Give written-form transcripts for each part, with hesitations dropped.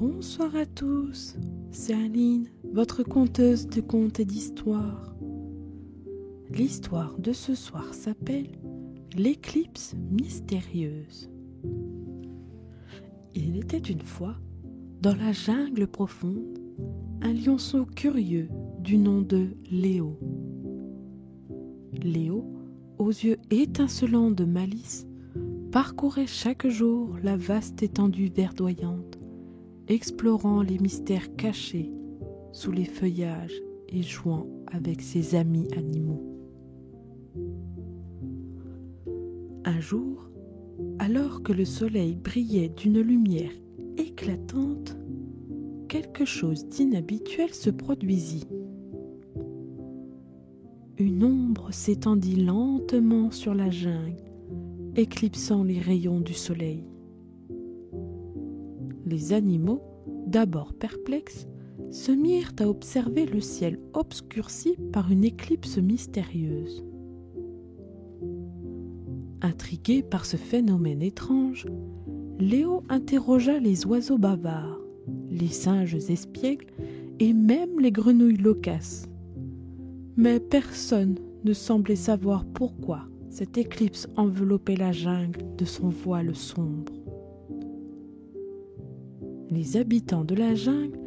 Bonsoir à tous, c'est Aline, votre conteuse de contes et d'histoires. L'histoire de ce soir s'appelle l'éclipse mystérieuse. Il était une fois, dans la jungle profonde, un lionceau curieux du nom de Léo. Léo, aux yeux étincelants de malice, parcourait chaque jour la vaste étendue verdoyante, explorant les mystères cachés sous les feuillages et jouant avec ses amis animaux. Un jour, alors que le soleil brillait d'une lumière éclatante, quelque chose d'inhabituel se produisit. Une ombre s'étendit lentement sur la jungle, éclipsant les rayons du soleil. Les animaux, d'abord perplexes, se mirent à observer le ciel obscurci par une éclipse mystérieuse. Intrigué par ce phénomène étrange, Léo interrogea les oiseaux bavards, les singes espiègles et même les grenouilles loquaces. Mais personne ne semblait savoir pourquoi cette éclipse enveloppait la jungle de son voile sombre. Les habitants de la jungle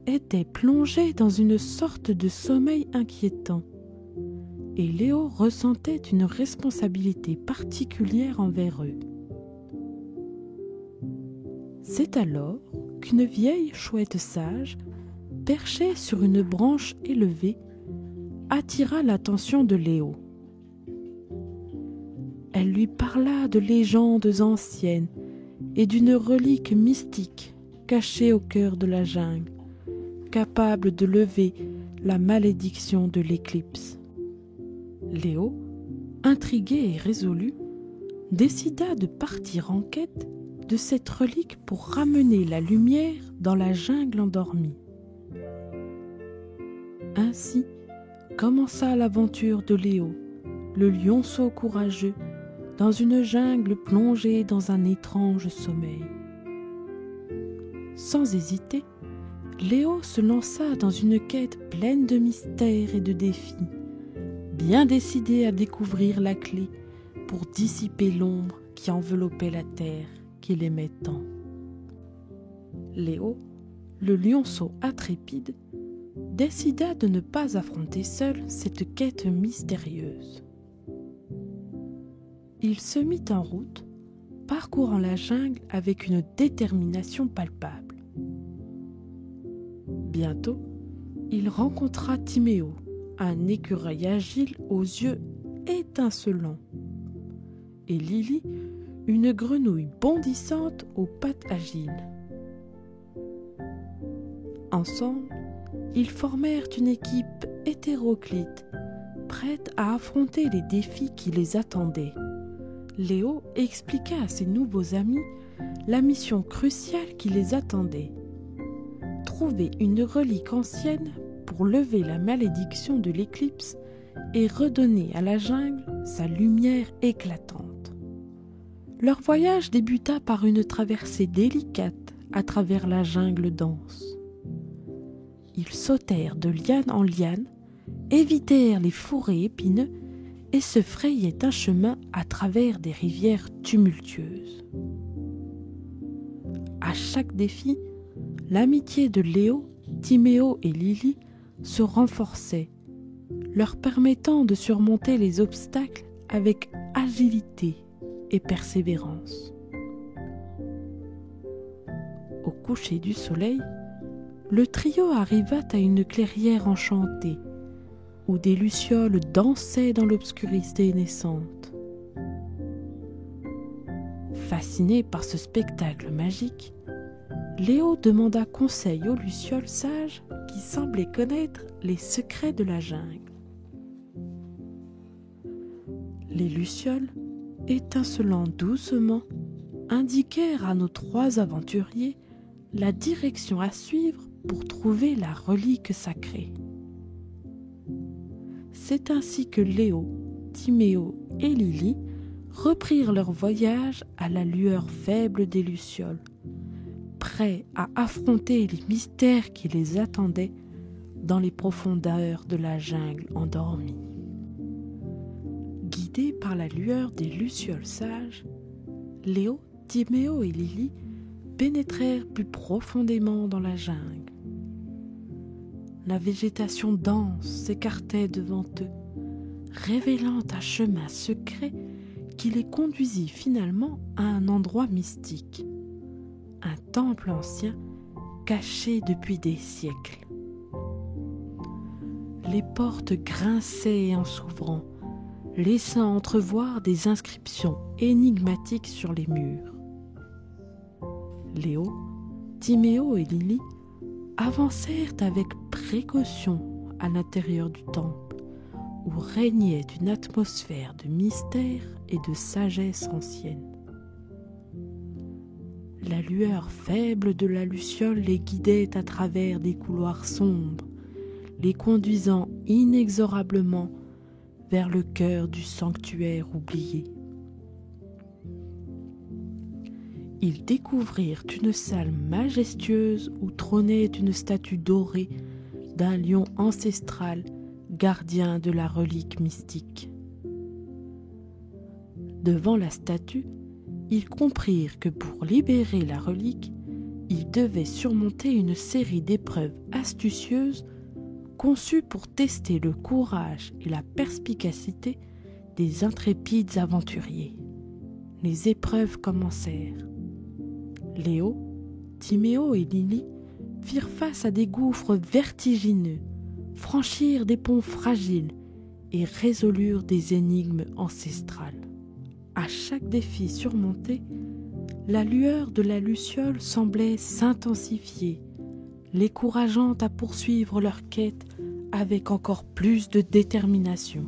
étaient plongés dans une sorte de sommeil inquiétant, et Léo ressentait une responsabilité particulière envers eux. C'est alors qu'une vieille chouette sage, perchée sur une branche élevée, attira l'attention de Léo. Elle lui parla de légendes anciennes et d'une relique mystique cachée au cœur de la jungle, capable de lever la malédiction de l'éclipse. Léo, intrigué et résolu, décida de partir en quête de cette relique pour ramener la lumière dans la jungle endormie. Ainsi commença l'aventure de Léo, le lionceau courageux, dans une jungle plongée dans un étrange sommeil. Sans hésiter, Léo se lança dans une quête pleine de mystères et de défis, bien décidé à découvrir la clé pour dissiper l'ombre qui enveloppait la terre qu'il aimait tant. Léo, le lionceau intrépide, décida de ne pas affronter seul cette quête mystérieuse. Il se mit en route, parcourant la jungle avec une détermination palpable. Bientôt, il rencontra Timéo, un écureuil agile aux yeux étincelants, et Lily, une grenouille bondissante aux pattes agiles. Ensemble, ils formèrent une équipe hétéroclite, prête à affronter les défis qui les attendaient. Léo expliqua à ses nouveaux amis la mission cruciale qui les attendait: trouver une relique ancienne pour lever la malédiction de l'éclipse et redonner à la jungle sa lumière éclatante. Leur voyage débuta par une traversée délicate à travers la jungle dense. Ils sautèrent de liane en liane, évitèrent les fourrés épineux et se frayaient un chemin à travers des rivières tumultueuses. À chaque défi, l'amitié de Léo, Timéo et Lily se renforçait, leur permettant de surmonter les obstacles avec agilité et persévérance. Au coucher du soleil, le trio arriva à une clairière enchantée, où des lucioles dansaient dans l'obscurité naissante. Fasciné par ce spectacle magique, Léo demanda conseil aux lucioles sages qui semblaient connaître les secrets de la jungle. Les lucioles, étincelant doucement, indiquèrent à nos trois aventuriers la direction à suivre pour trouver la relique sacrée. C'est ainsi que Léo, Timéo et Lily reprirent leur voyage à la lueur faible des lucioles, prêts à affronter les mystères qui les attendaient dans les profondeurs de la jungle endormie. Guidés par la lueur des lucioles sages, Léo, Timéo et Lily pénétrèrent plus profondément dans la jungle. La végétation dense s'écartait devant eux, révélant un chemin secret qui les conduisit finalement à un endroit mystique, un temple ancien caché depuis des siècles. Les portes grinçaient en s'ouvrant, laissant entrevoir des inscriptions énigmatiques sur les murs. Léo, Timéo et Lily avancèrent avec précaution à l'intérieur du temple, où régnait une atmosphère de mystère et de sagesse ancienne. La lueur faible de la luciole les guidait à travers des couloirs sombres, les conduisant inexorablement vers le cœur du sanctuaire oublié. Ils découvrirent une salle majestueuse où trônait une statue dorée d'un lion ancestral, gardien de la relique mystique. Devant la statue, ils comprirent que pour libérer la relique, ils devaient surmonter une série d'épreuves astucieuses conçues pour tester le courage et la perspicacité des intrépides aventuriers. Les épreuves commencèrent. Léo, Timéo et Lily firent face à des gouffres vertigineux, franchirent des ponts fragiles et résolurent des énigmes ancestrales. À chaque défi surmonté, la lueur de la luciole semblait s'intensifier, l'écourageant à poursuivre leur quête avec encore plus de détermination.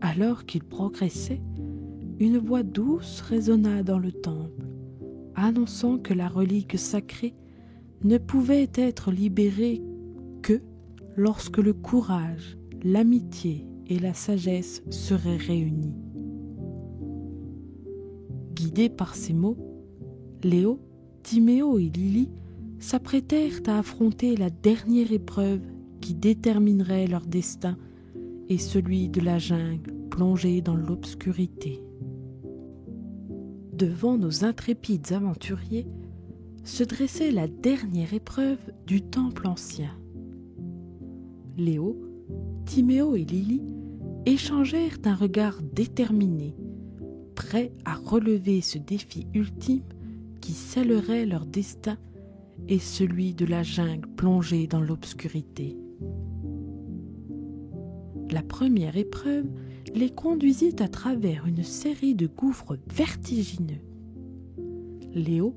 Alors qu'ils progressaient, une voix douce résonna dans le temple, annonçant que la relique sacrée ne pouvait être libérée que lorsque le courage, l'amitié et la sagesse seraient réunis. Guidés par ces mots, Léo, Timéo et Lily s'apprêtèrent à affronter la dernière épreuve qui déterminerait leur destin et celui de la jungle plongée dans l'obscurité. Devant nos intrépides aventuriers se dressait la dernière épreuve du temple ancien. Léo, Timéo et Lily échangèrent un regard déterminé, prêts à relever ce défi ultime qui scellerait leur destin et celui de la jungle plongée dans l'obscurité. La première épreuve les conduisit à travers une série de gouffres vertigineux. Léo,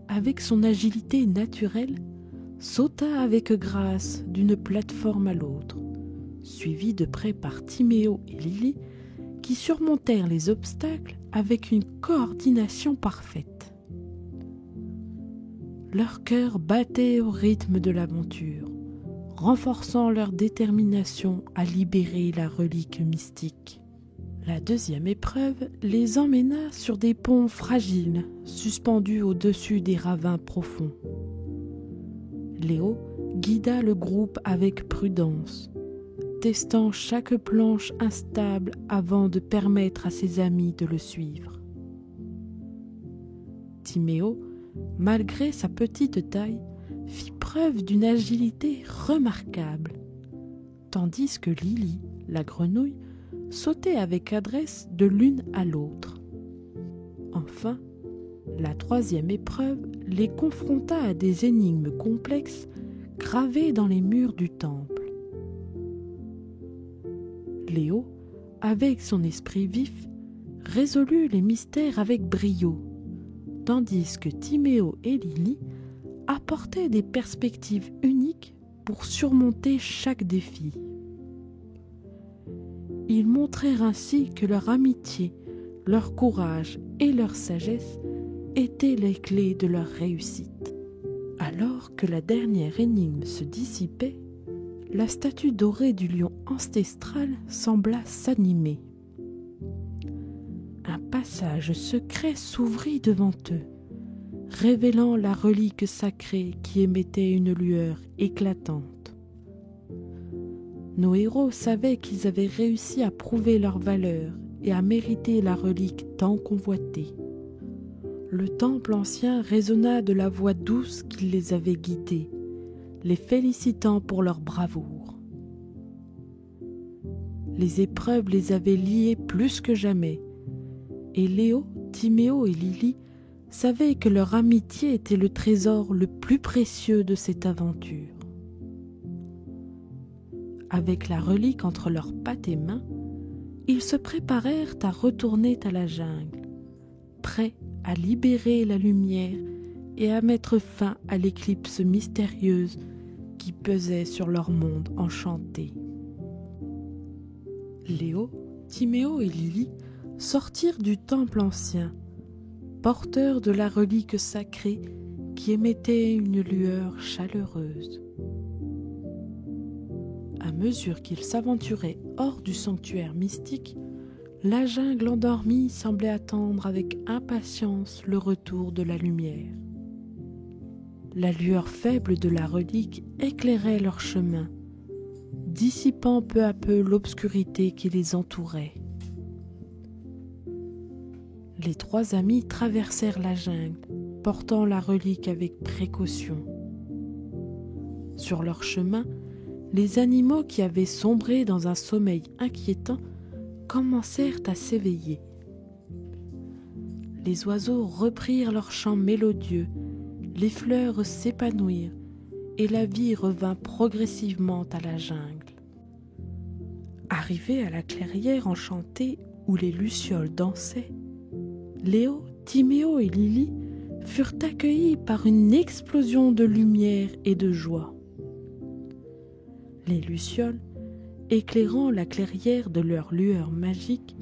avec son agilité naturelle, sauta avec grâce d'une plateforme à l'autre, suivi de près par Timéo et Lily, qui surmontèrent les obstacles avec une coordination parfaite. Leur cœur battait au rythme de l'aventure, renforçant leur détermination à libérer la relique mystique. La deuxième épreuve les emmena sur des ponts fragiles, suspendus au-dessus des ravins profonds. Léo guida le groupe avec prudence, testant chaque planche instable avant de permettre à ses amis de le suivre. Timéo, malgré sa petite taille, fit preuve d'une agilité remarquable, tandis que Lily, la grenouille, sautait avec adresse de l'une à l'autre. Enfin, la troisième épreuve les confronta à des énigmes complexes gravées dans les murs du temple. Léo, avec son esprit vif, résolut les mystères avec brio, tandis que Timéo et Lily apportaient des perspectives uniques pour surmonter chaque défi. Ils montrèrent ainsi que leur amitié, leur courage et leur sagesse étaient les clés de leur réussite. Alors que la dernière énigme se dissipait, la statue dorée du lion ancestral sembla s'animer. Un passage secret s'ouvrit devant eux, révélant la relique sacrée qui émettait une lueur éclatante. Nos héros savaient qu'ils avaient réussi à prouver leur valeur et à mériter la relique tant convoitée. Le temple ancien résonna de la voix douce qui les avait guidés, les félicitant pour leur bravoure. Les épreuves les avaient liés plus que jamais, et Léo, Timéo et Lily savaient que leur amitié était le trésor le plus précieux de cette aventure. Avec la relique entre leurs pattes et mains, ils se préparèrent à retourner à la jungle, prêts à libérer la lumière et à mettre fin à l'éclipse mystérieuse qui pesait sur leur monde enchanté. Léo, Timéo et Lily sortirent du temple ancien, porteurs de la relique sacrée qui émettait une lueur chaleureuse. À mesure qu'ils s'aventuraient hors du sanctuaire mystique, la jungle endormie semblait attendre avec impatience le retour de la lumière. La lueur faible de la relique éclairait leur chemin, dissipant peu à peu l'obscurité qui les entourait. Les trois amis traversèrent la jungle, portant la relique avec précaution. Sur leur chemin, les animaux qui avaient sombré dans un sommeil inquiétant commencèrent à s'éveiller. Les oiseaux reprirent leur chant mélodieux, les fleurs s'épanouirent et la vie revint progressivement à la jungle. Arrivés à la clairière enchantée où les lucioles dansaient, Léo, Timéo et Lily furent accueillis par une explosion de lumière et de joie. Les lucioles, éclairant la clairière de leur lueur magique,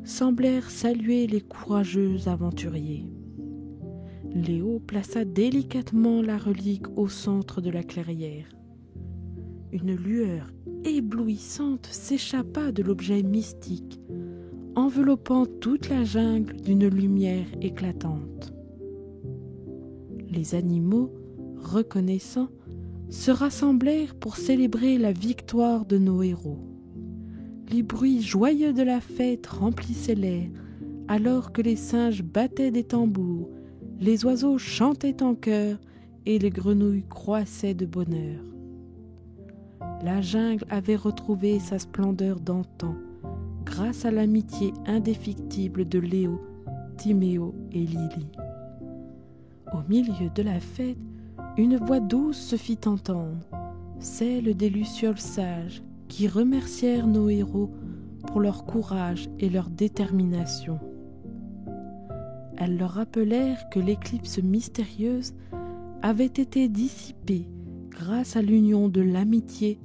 semblèrent saluer les courageux aventuriers. Léo plaça délicatement la relique au centre de la clairière. Une lueur éblouissante s'échappa de l'objet mystique, enveloppant toute la jungle d'une lumière éclatante. Les animaux, reconnaissants, se rassemblèrent pour célébrer la victoire de nos héros. Les bruits joyeux de la fête remplissaient l'air, alors que les singes battaient des tambours, les oiseaux chantaient en chœur et les grenouilles croissaient de bonheur. La jungle avait retrouvé sa splendeur d'antan, grâce à l'amitié indéfectible de Léo, Timéo et Lily. Au milieu de la fête, une voix douce se fit entendre, celle des lucioles sages qui remercièrent nos héros pour leur courage et leur détermination. Elles leur rappelèrent que l'éclipse mystérieuse avait été dissipée grâce à l'union de l'amitié,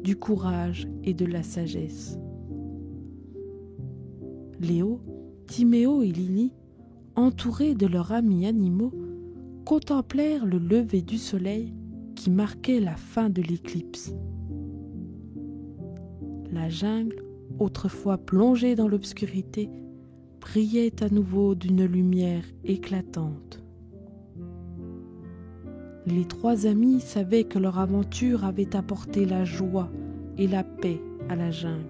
du courage et de la sagesse. Léo, Timéo et Lily, entourés de leurs amis animaux, contemplèrent le lever du soleil qui marquait la fin de l'éclipse. La jungle, autrefois plongée dans l'obscurité, brillait à nouveau d'une lumière éclatante. Les trois amis savaient que leur aventure avait apporté la joie et la paix à la jungle,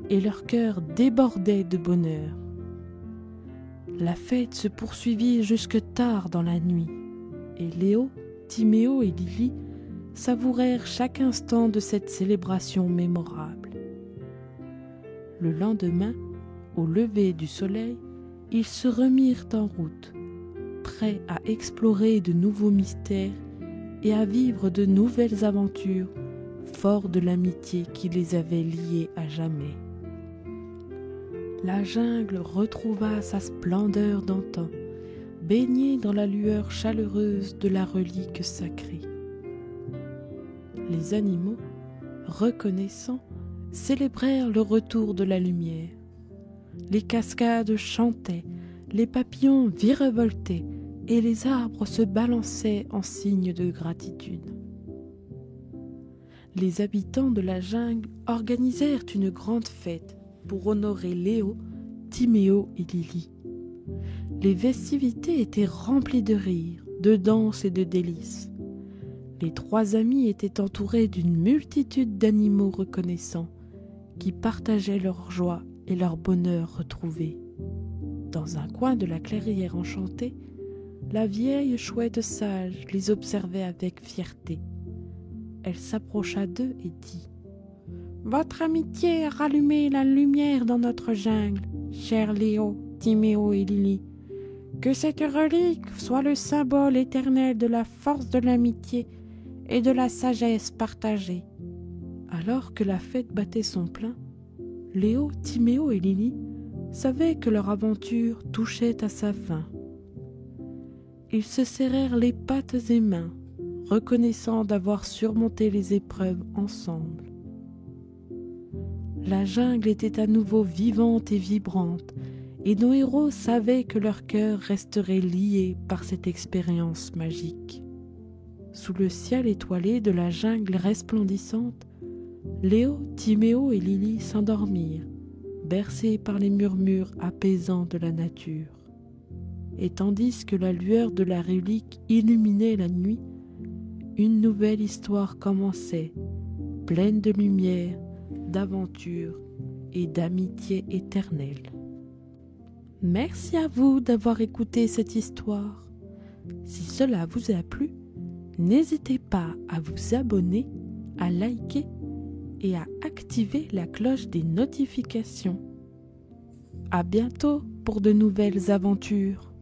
et leur cœur débordait de bonheur. La fête se poursuivit jusque tard dans la nuit, et Léo, Timéo et Lily savourèrent chaque instant de cette célébration mémorable. Le lendemain, au lever du soleil, ils se remirent en route, prêts à explorer de nouveaux mystères et à vivre de nouvelles aventures, forts de l'amitié qui les avait liés à jamais. La jungle retrouva sa splendeur d'antan, baignée dans la lueur chaleureuse de la relique sacrée. Les animaux, reconnaissants, célébrèrent le retour de la lumière. Les cascades chantaient, les papillons virevoltaient et les arbres se balançaient en signe de gratitude. Les habitants de la jungle organisèrent une grande fête pour honorer Léo, Timéo et Lily. Les festivités étaient remplies de rires, de danse et de délices. Les 3 amis étaient entourés d'une multitude d'animaux reconnaissants qui partageaient leur joie et leur bonheur retrouvés. Dans un coin de la clairière enchantée, la vieille chouette sage les observait avec fierté. Elle s'approcha d'eux et dit : « Votre amitié a rallumé la lumière dans notre jungle, chers Léo, Timéo et Lily. Que cette relique soit le symbole éternel de la force de l'amitié et de la sagesse partagée. » Alors que la fête battait son plein, Léo, Timéo et Lily savaient que leur aventure touchait à sa fin. Ils se serrèrent les pattes et mains, reconnaissant d'avoir surmonté les épreuves ensemble. La jungle était à nouveau vivante et vibrante, et nos héros savaient que leur cœur resterait lié par cette expérience magique. Sous le ciel étoilé de la jungle resplendissante, Léo, Timéo et Lily s'endormirent, bercés par les murmures apaisants de la nature. Et tandis que la lueur de la relique illuminait la nuit, une nouvelle histoire commençait, pleine de lumière, d'aventure et d'amitié éternelle. Merci à vous d'avoir écouté cette histoire. Si cela vous a plu, n'hésitez pas à vous abonner, à liker et à activer la cloche des notifications. À bientôt pour de nouvelles aventures.